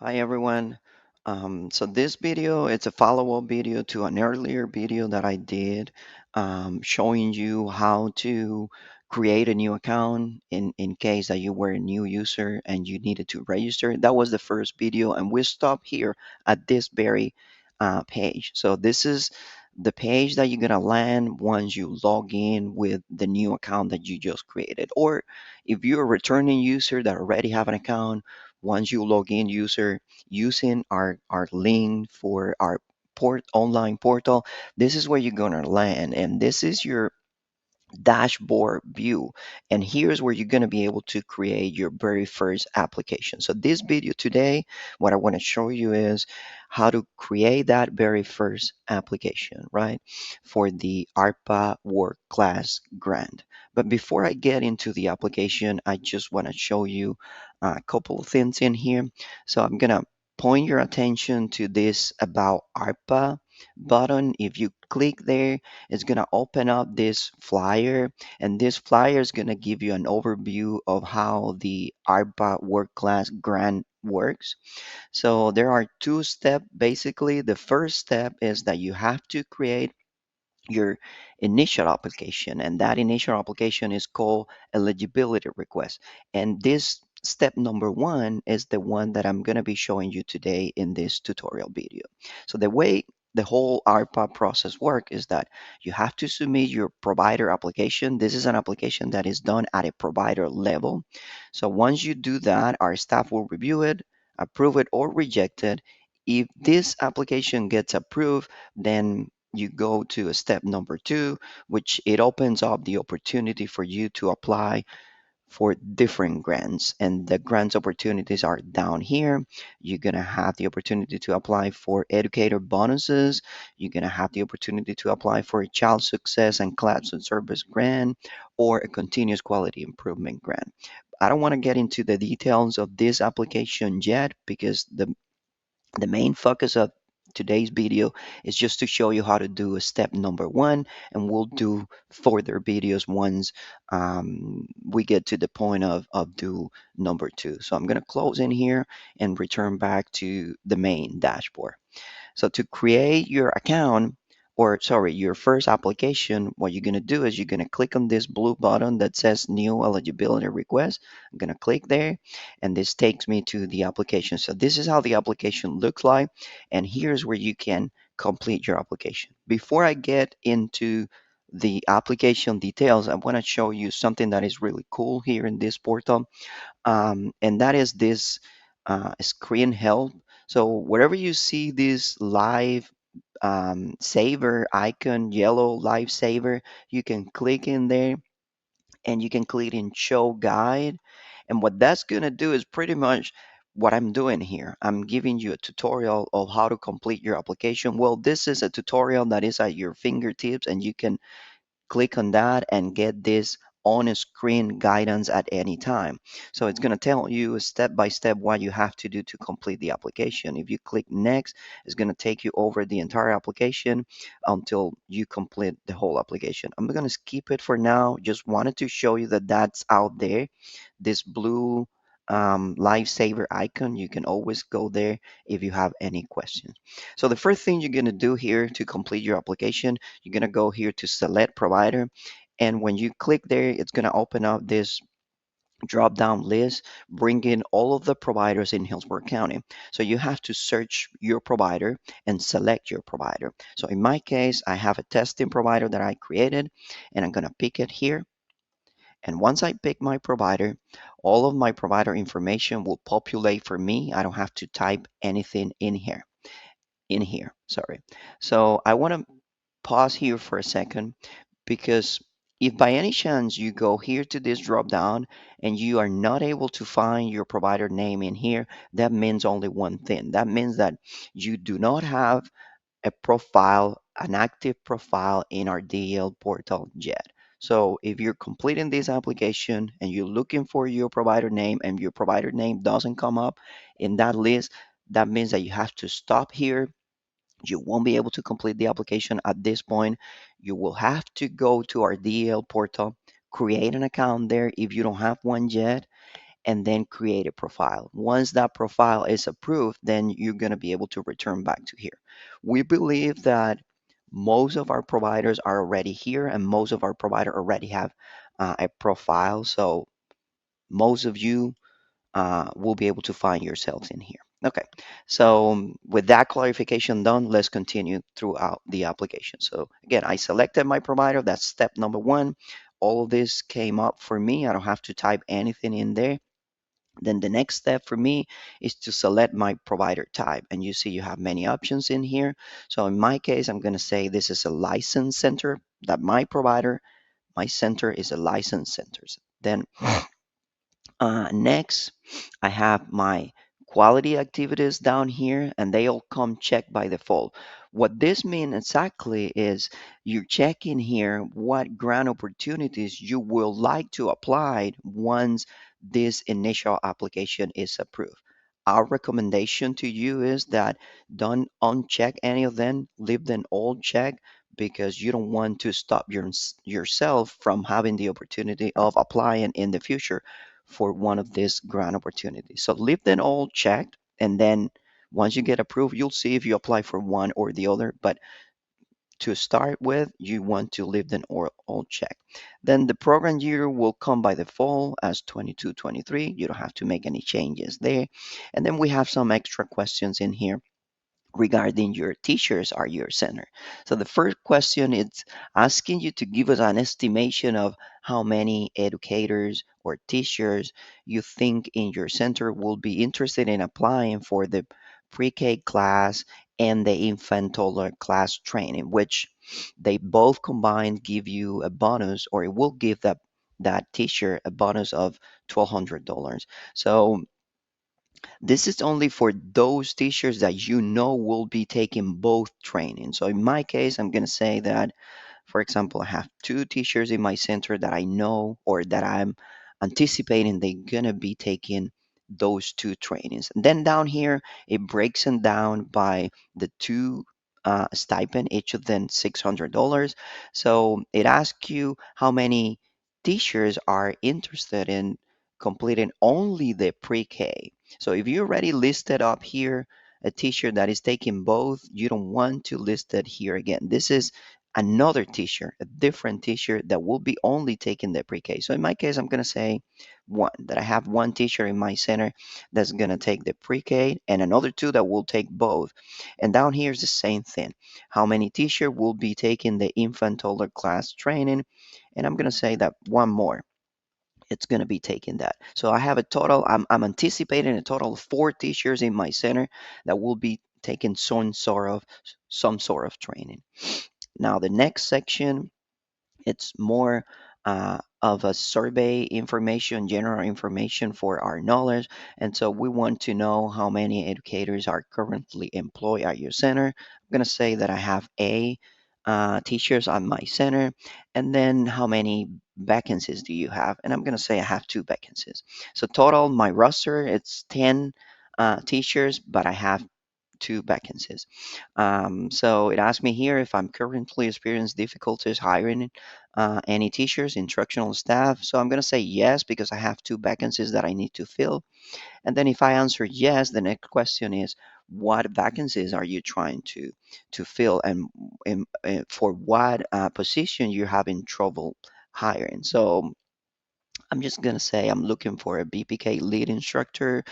Hi everyone. So this video, it's a follow-up video to an earlier video that I did showing you how to create a new account in case that you were a new user and you needed to register. That was the first video, and we stop here at this very page. So this is the page that you're gonna land once you log in with the new account that you just created. Or if you're a returning user that already have an account, once you log in user using our link for our online portal, this is where you're gonna land, and this is your dashboard view, and here's where you're going to be able to create your very first application. So this video today, what I want to show you is how to create that very first application, right, for the ARPA World Class grant. But before I get into the application, I just want to show you a couple of things in here. So I'm going to point your attention to this about ARPA button. If you click there, it's going to open up this flyer, and this flyer is going to give you an overview of how the ARPA World Class grant works. So there are two steps basically. The first step is that you have to create your initial application, and that initial application is called eligibility request. And this step number one is the one that I'm going to be showing you today in this tutorial video. So the way the whole ARPA process work is that you have to submit your provider application. This is an application that is done at a provider level. So once you do that, our staff will review it, approve it, or reject it. If this application gets approved, then you go to a step number two, which it opens up the opportunity for you to apply for different grants. And the grants opportunities are down here. You're going to have the opportunity to apply for educator bonuses. You're going to have the opportunity to apply for a child success and classroom service grant or a continuous quality improvement grant. I don't want to get into the details of this application yet because the main focus of today's video is just to show you how to do a step number one, and we'll do further videos once we get to the point of do number two. So I'm going to close in here and return back to the main dashboard. So to create your account, or sorry, your first application, what you're going to do is you're going to click on this blue button that says new eligibility request. I'm going to click there, and this takes me to the application. So this is how the application looks like, and here's where you can complete your application. Before I get into the application details, I want to show you something that is really cool here in this portal, and that is this screen help. So wherever you see this live saver icon, yellow live saver, you can click in there and you can click in show guide. And what that's going to do is pretty much what I'm doing here. I'm giving you a tutorial of how to complete your application. Well, this is a tutorial that is at your fingertips, and you can click on that and get this on-screen guidance at any time. So it's going to tell you step by step what you have to do to complete the application. If you click next, it's going to take you over the entire application until you complete the whole application. I'm going to skip it for now. Just wanted to show you that that's out there. This blue lifesaver icon, you can always go there if you have any questions. So the first thing you're going to do here to complete your application, you're going to go here to select provider, and when you click there, it's going to open up this drop down list bringing all of the providers in Hillsborough County. So you have to search your provider and select your provider. So in my case, I have a testing provider that I created, and I'm going to pick it here. And once I pick my provider, all of my provider information will populate for me. I don't have to type anything in here, sorry. So I want to pause here for a second, because if by any chance you go here to this drop down and you are not able to find your provider name in here, that means only one thing. That means that you do not have a profile, an active profile in our DL portal yet. So if you're completing this application and you're looking for your provider name and your provider name doesn't come up in that list, that means that you have to stop here. You won't be able to complete the application at this point. You will have to go to our DL portal, create an account there if you don't have one yet, and then create a profile. Once that profile is approved, then you're going to be able to return back to here. We believe that most of our providers are already here, and most of our provider already have a profile. So most of you will be able to find yourselves in here. Okay, so with that clarification done, let's continue throughout the application. So again, I selected my provider. That's step number one. All of this came up for me. I don't have to type anything in there. Then the next step for me is to select my provider type. And you see you have many options in here. So in my case, I'm going to say this is a license center, that my provider, my center is a license center. Then next, I have my quality activities down here, and they all come checked by default. What this means exactly is you're checking here what grant opportunities you will like to apply once this initial application is approved. Our recommendation to you is that don't uncheck any of them, leave them all checked because you don't want to stop yourself from having the opportunity of applying in the future for one of these grant opportunities. So leave them all checked, and then once you get approved, you'll see if you apply for one or the other. But to start with, you want to leave them all checked. Then the program year will come by default as 22-23. You don't have to make any changes there. And then we have some extra questions in here regarding your teachers are your center. So the first question is asking you to give us an estimation of how many educators or teachers you think in your center will be interested in applying for the pre-K class and the infant toddler class training, which they both combined give you a bonus, or it will give that teacher a bonus of $1,200. So this is only for those teachers that you know will be taking both training. So in my case, I'm going to say that, for example, I have two teachers in my center that I know or that I'm anticipating they're going to be taking those two trainings. And then down here, it breaks them down by the two stipend, each of them $600. So it asks you how many teachers are interested in completing only the pre-K. So if you already listed up here a teacher that is taking both, you don't want to list it here again. This is another teacher, a different teacher that will be only taking the pre-K. So in my case, I'm going to say one, that I have one teacher in my center that's going to take the pre-K and another two that will take both. And down here is the same thing. How many teacher will be taking the infant toddler class training? And I'm going to say that one more, it's going to be taking that. So I have a total, I'm anticipating a total of four teachers in my center that will be taking some sort of training. Now the next section, it's more of a survey information, general information for our knowledge. And so we want to know how many educators are currently employed at your center. I'm going to say that I have teachers on my center. And then how many vacancies do you have? And I'm going to say I have two vacancies. So total, my roster, it's 10 teachers, but I have two vacancies. So it asked me here if I'm currently experiencing difficulties hiring any teachers, instructional staff. So I'm going to say yes because I have two vacancies that I need to fill. And then if I answer yes, the next question is, what vacancies are you trying to fill, and for what position you're having trouble hiring? So I'm just going to say I'm looking for a BPK lead instructor,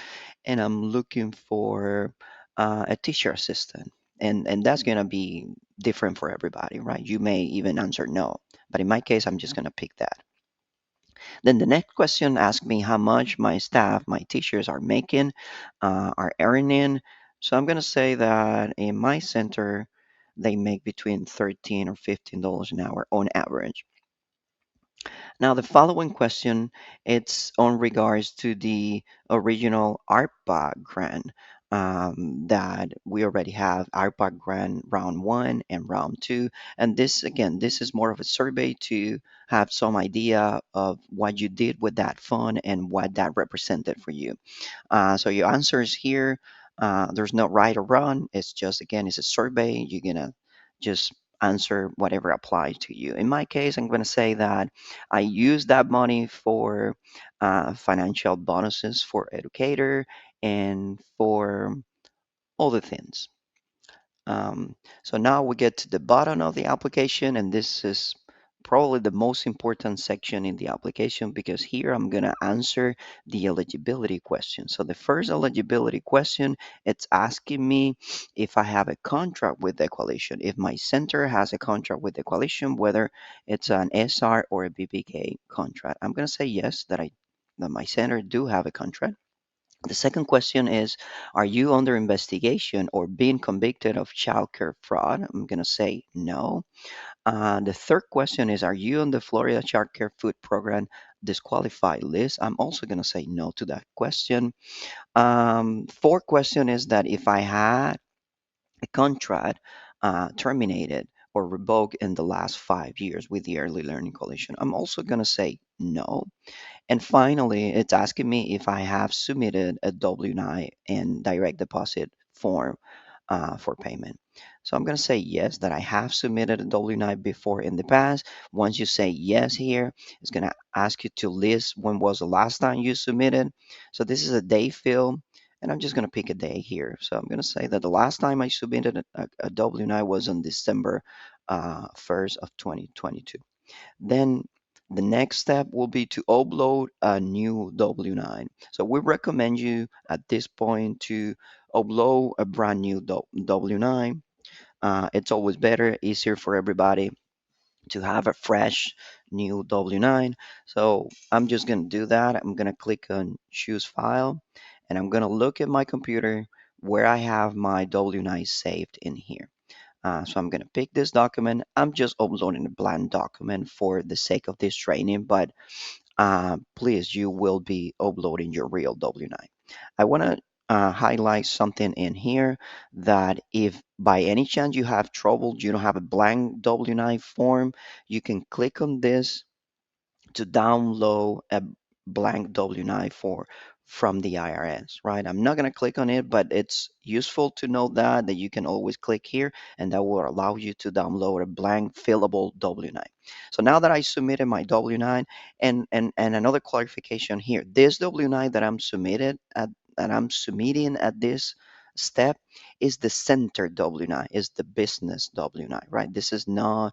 and I'm looking for a teacher assistant. And that's going to be different for everybody, right? You may even answer no, but in my case, I'm just going to pick that. Then the next question asks me how much my staff, my teachers are making, are earning. So I'm going to say that in my center, they make between 13 or $15 an hour on average. Now, the following question, it's on regards to the original ARPA grant that we already have, ARPA grant round one and round two. And this, again, this is more of a survey to have some idea of what you did with that fund and what that represented for you. So your answers here, there's no right or wrong. It's just, again, it's a survey. You're gonna just answer whatever applies to you. In my case, I'm going to say that I use that money for financial bonuses for educator and for other things. So now we get to the bottom of the application, and this is probably the most important section in the application because here I'm going to answer the eligibility question. So the first eligibility question, it's asking me if I have a contract with the coalition, if my center has a contract with the coalition, whether it's an SR or a BPK contract. I'm going to say yes, that my center do have a contract. The second question is, are you under investigation or being convicted of child care fraud? I'm going to say no. The third question is, are you on the Florida Child Care Food Program disqualified list? I'm also going to say no to that question. Fourth question is that if I had a contract terminated or revoked in the last 5 years with the Early Learning Coalition, I'm also going to say no. And finally, it's asking me if I have submitted a W-9 and direct deposit form for payment. So I'm going to say yes, that I have submitted a W-9 before in the past. Once you say yes here, it's going to ask you to list when was the last time you submitted. So this is a day field, and I'm just going to pick a day here. So I'm going to say that the last time I submitted a W-9 was on December 1st of 2022. Then the next step will be to upload a new W-9. So we recommend you at this point to upload a brand new W-9. It's always better, easier for everybody to have a fresh new W-9. So I'm just going to do that. I'm going to click on choose file, and I'm going to look at my computer where I have my W-9 saved in here. So I'm going to pick this document. I'm just uploading a blank document for the sake of this training, but please, you will be uploading your real W-9. I want to highlight something in here that if by any chance you have trouble, you don't have a blank W-9 form, you can click on this to download a blank W-9 for from the IRS, right? I'm not going to click on it, but it's useful to know that you can always click here and that will allow you to download a blank fillable W-9. So now that I submitted my W-9 and another clarification here, this W-9 that I'm submitting at this step is the center W-9, is the business W-9, right? This is not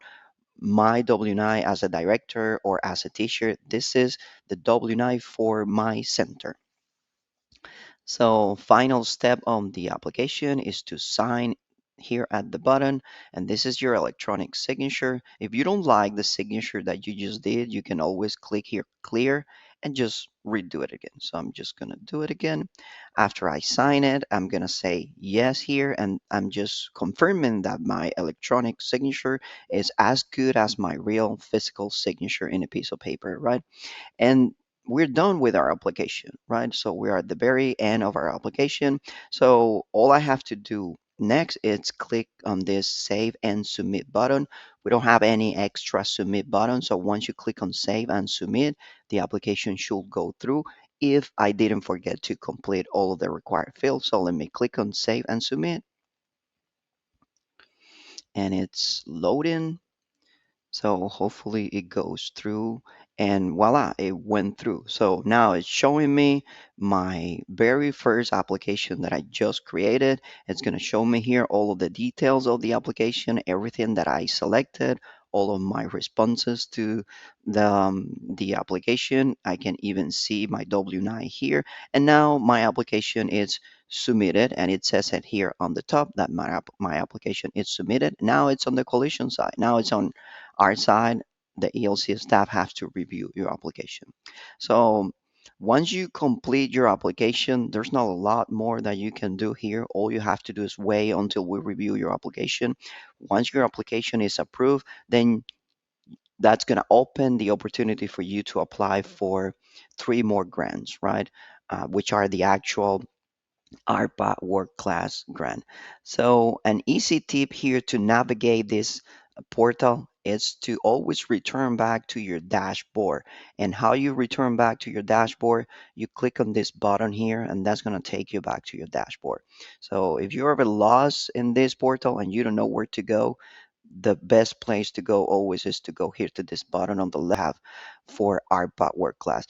my W-9 as a director or as a teacher. This is the W-9 for my center. So final step on the application is to sign here at the button, and this is your electronic signature. If you don't like the signature that you just did, you can always click here clear and just redo it again. So I'm just gonna do it again. After I sign it, I'm gonna say yes here, and I'm just confirming that my electronic signature is as good as my real physical signature in a piece of paper, right? And we're done with our application, right? So we are at the very end of our application. So all I have to do next is click on this save and submit button. We don't have any extra submit button. So once you click on save and submit, the application should go through if I didn't forget to complete all of the required fields. So let me click on save and submit, and it's loading. So hopefully it goes through, and voila, it went through. So now it's showing me my very first application that I just created. It's going to show me here all of the details of the application, everything that I selected, all of my responses to the application. I can even see my W-9 here. And now my application is submitted, and it says it here on the top that my application is submitted. Now it's on the collision side. Now it's on our side. The ELC staff has to review your application. So once you complete your application, there's not a lot more that you can do here. All you have to do is wait until we review your application. Once your application is approved, then that's going to open the opportunity for you to apply for 3 more grants, right? Which are the actual ARPA World Class grant. So an easy tip here to navigate this portal is to always return back to your dashboard. And how you return back to your dashboard, you click on this button here, and that's going to take you back to your dashboard. So if you're ever lost in this portal and you don't know where to go, the best place to go always is to go here to this button on the left for ARPA World Class.